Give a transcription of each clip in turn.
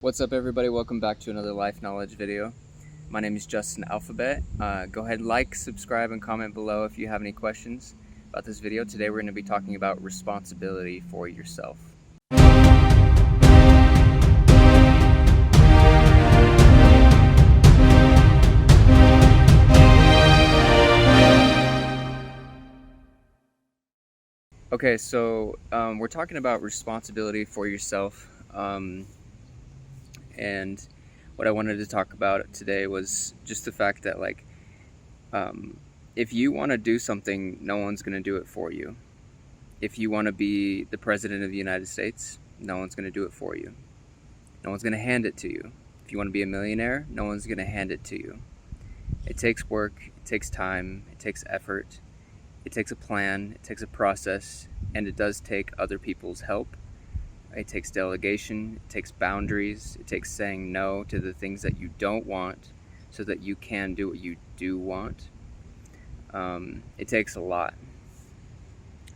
What's up, everybody? Welcome back to another life knowledge video. My name is Justin Alphabet. Go ahead, like, subscribe, and comment below if you have any questions about this video. Today we're going to be talking about responsibility for yourself. Okay, so we're talking about responsibility for yourself. And what I wanted to talk about today was just the fact that, if you want to do something, no one's going to do it for you. If you want to be the president of the United States, no one's going to do it for you. No one's going to hand it to you. If you want to be a millionaire, no one's going to hand it to you. It takes work, it takes time, it takes effort, it takes a plan, it takes a process, and it does take other people's help. It takes delegation, it takes boundaries, it takes saying no to the things that you don't want so that you can do what you do want. It takes a lot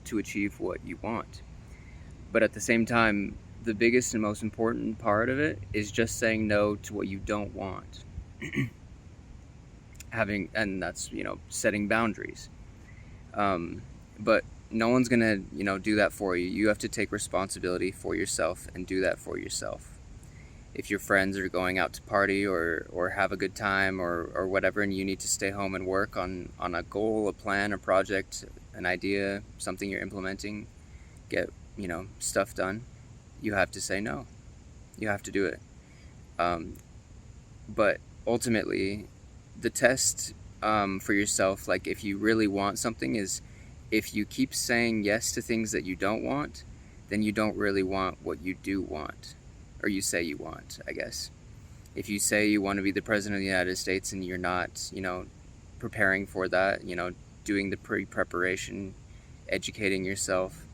to achieve what you want. But at the same time, the biggest and most important part of it is just saying no to what you don't want. And that's, setting boundaries. But no one's gonna, do that for you. You have to take responsibility for yourself and do that for yourself. If your friends are going out to party or have a good time or whatever, and you need to stay home and work on a goal, a plan, a project, an idea, something you're implementing, get, stuff done, you have to say no. You have to do it. But ultimately, the test for yourself, like if you really want something, is if you keep saying yes to things that you don't want, then you don't really want what you do want, or you say you want, I guess. If you say you want to be the president of the United States and you're not, preparing for that, doing the pre-preparation, educating yourself,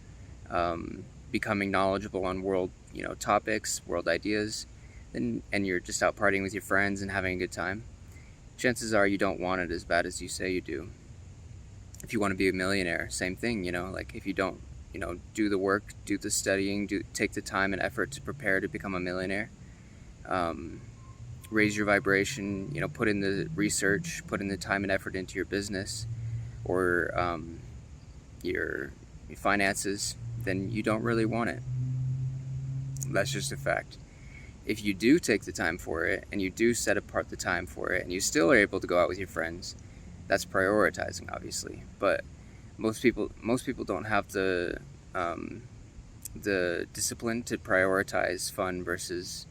becoming knowledgeable on world, topics, world ideas, and you're just out partying with your friends and having a good time, chances are you don't want it as bad as you say you do. If you want to be a millionaire, same thing, like if you don't, do the work, do the studying, take the time and effort to prepare to become a millionaire, raise your vibration, put in the research, put in the time and effort into your business or your finances, then you don't really want it. That's just a fact. If you do take the time for it and you do set apart the time for it and you still are able to go out with your friends, that's prioritizing, obviously. But most people don't have the discipline to prioritize fun versus,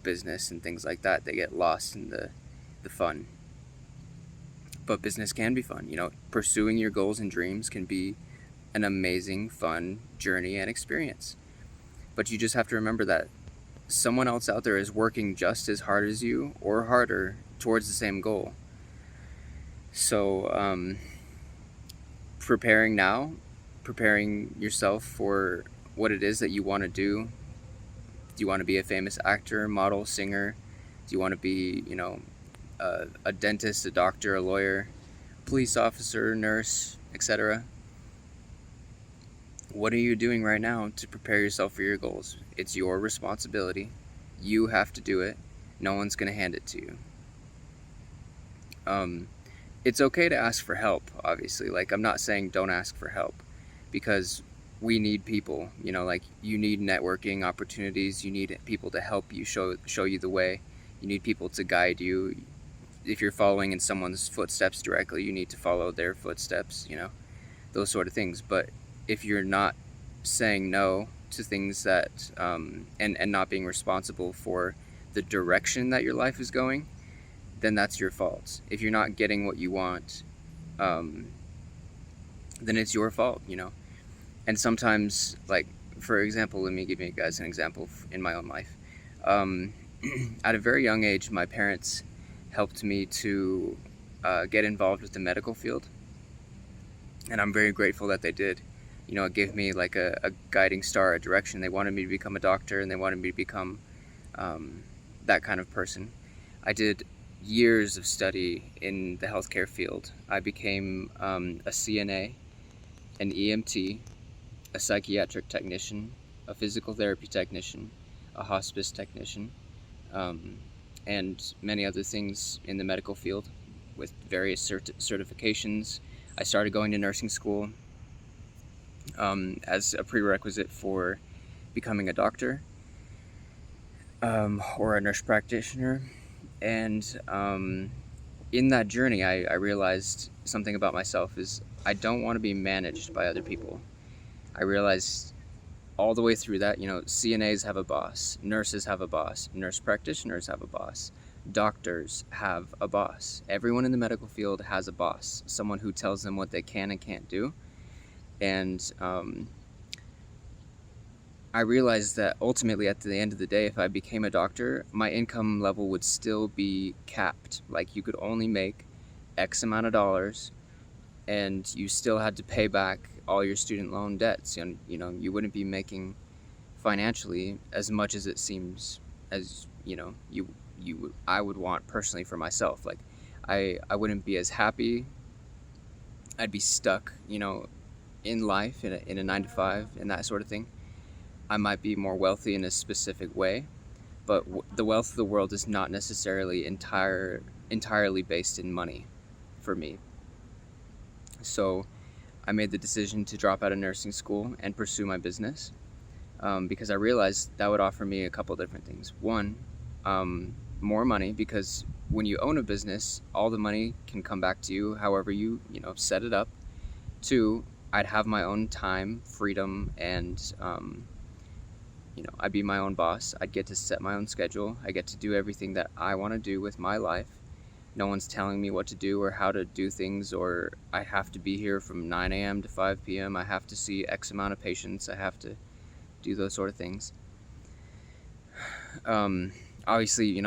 business and things like that. They get lost in the fun. But business can be fun. Pursuing your goals and dreams can be an amazing, fun journey and experience. But you just have to remember that someone else out there is working just as hard as you or harder towards the same goal. So preparing yourself for what it is that you want to do. Do you want to be a famous actor, model, singer? Do you want to be, a dentist, a doctor, a lawyer, police officer, nurse, etc.? What are you doing right now to prepare yourself for your goals? It's your responsibility. You have to do it. No one's going to hand it to you. It's okay to ask for help, obviously. Like, I'm not saying don't ask for help, because we need people, you need networking opportunities, you need people to help you, show you the way, you need people to guide you. If you're following in someone's footsteps directly, you need to follow their footsteps, those sort of things. But if you're not saying no to things that, and not being responsible for the direction that your life is going, then that's your fault. If you're not getting what you want, then it's your fault, And sometimes, like, for example, let me give you guys an example in my own life. At a very young age, my parents helped me to get involved with the medical field. And I'm very grateful that they did. It gave me like a guiding star, a direction. They wanted me to become a doctor, and they wanted me to become that kind of person. I did years of study in the healthcare field. I became a CNA, an EMT, a psychiatric technician, a physical therapy technician, a hospice technician, um, and many other things in the medical field with various certifications. I started going to nursing school as a prerequisite for becoming a doctor, or a nurse practitioner. And in that journey, I realized something about myself is I don't want to be managed by other people. I realized all the way through that, CNAs have a boss, nurses have a boss, nurse practitioners have a boss, doctors have a boss. Everyone in the medical field has a boss, someone who tells them what they can and can't do. And I realized that ultimately at the end of the day, if I became a doctor, my income level would still be capped. Like, you could only make X amount of dollars, and you still had to pay back all your student loan debts. And you wouldn't be making financially as much as it seems as I would want personally for myself. Like, I wouldn't be as happy. I'd be stuck in life in a 9 to 5 and that sort of thing. I might be more wealthy in a specific way, but the wealth of the world is not necessarily entirely based in money for me. So I made the decision to drop out of nursing school and pursue my business, because I realized that would offer me a couple different things. One, more money, because when you own a business, all the money can come back to you however you set it up. Two, I'd have my own time, freedom, and I'd be my own boss. I'd get to set my own schedule. I get to do everything that I want to do with my life. No one's telling me what to do or how to do things, or I have to be here from 9 a.m. to 5 p.m. I have to see X amount of patients. I have to do those sort of things. Obviously,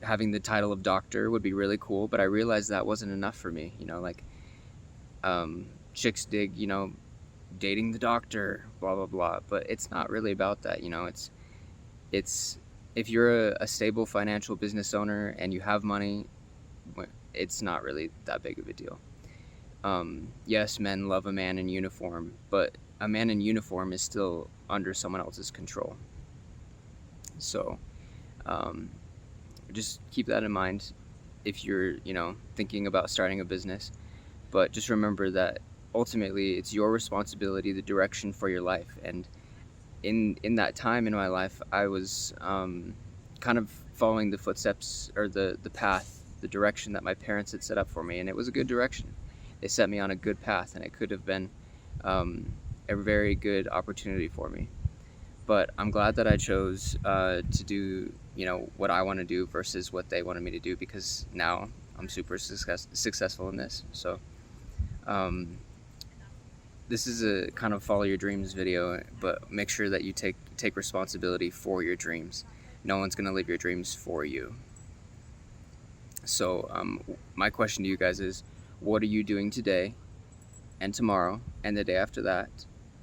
having the title of doctor would be really cool, but I realized that wasn't enough for me. Chicks dig, dating the doctor, blah blah blah, but it's not really about that. It's if you're a stable financial business owner and you have money, it's not really that big of a deal. Yes, men love a man in uniform, but a man in uniform is still under someone else's control. So just keep that in mind if you're thinking about starting a business. But just remember that ultimately it's your responsibility, the direction for your life. And in that time in my life, I was kind of following the footsteps, or the path, the direction that my parents had set up for me, and it was a good direction. They set me on a good path, and it could have been a very good opportunity for me. But I'm glad that I chose to do what I want to do versus what they wanted me to do, because now I'm super successful in this. So this is a kind of follow your dreams video, but make sure that you take responsibility for your dreams. No one's gonna live your dreams for you. So my question to you guys is, what are you doing today and tomorrow and the day after that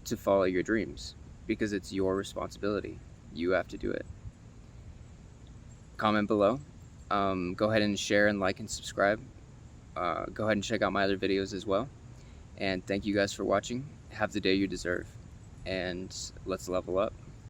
to follow your dreams? Because it's your responsibility. You have to do it. Comment below. Go ahead and share and like and subscribe. Go ahead and check out my other videos as well. And thank you guys for watching. Have the day you deserve. And let's level up.